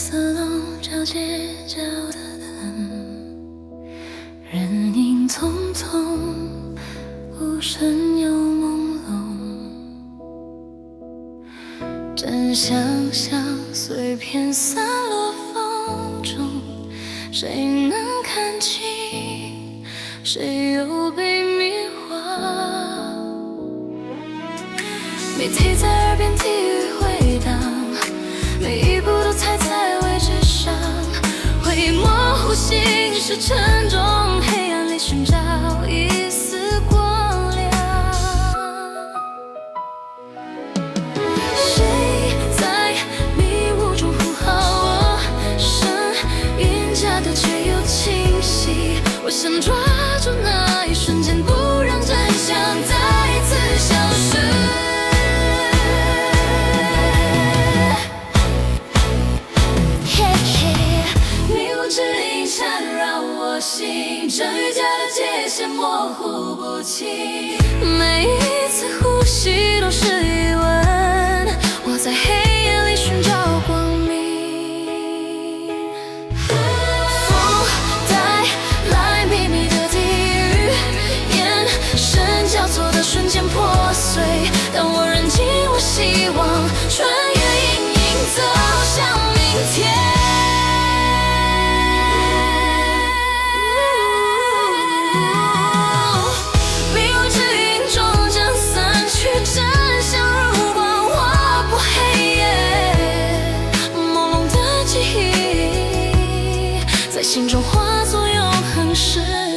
色笼罩街角的灯，人影匆匆，无声又朦胧。真想象碎片散落风中，谁能看清，谁又被迷惑？谜题在耳边低语回荡，每一步都踩在位置上，回忆模糊，心事沉重，黑暗里寻找一丝光亮。谁在迷雾中呼号我声音，假的却又清晰，我想抓住那一瞬间，不让真相再次消失。心真与假的界限模糊不清，每一次呼吸都是疑问，我在黑夜里寻找光明。风带来秘密的地狱，眼神交错的瞬间破碎，当我认清我希望，穿越阴影走向明天。心中化作永恒誓言。